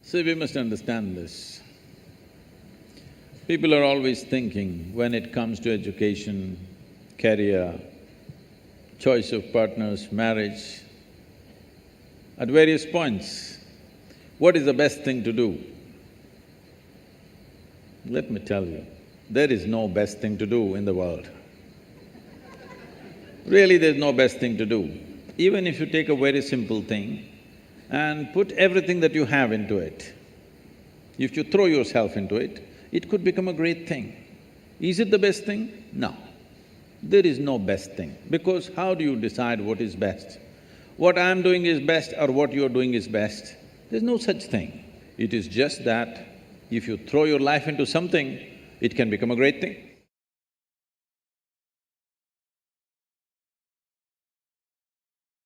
See, we must understand this. People are always thinking when it comes to education, career, choice of partners, marriage, at various points, what is the best thing to do? Let me tell you, there is no best thing to do in the world. Really, there's no best thing to do. Even if you take a very simple thing and put everything that you have into it, if you throw yourself into it, it could become a great thing. Is it the best thing? No. There is no best thing, because how do you decide what is best? What I'm doing is best or what you're doing is best? There's no such thing. It is just that if you throw your life into something, it can become a great thing.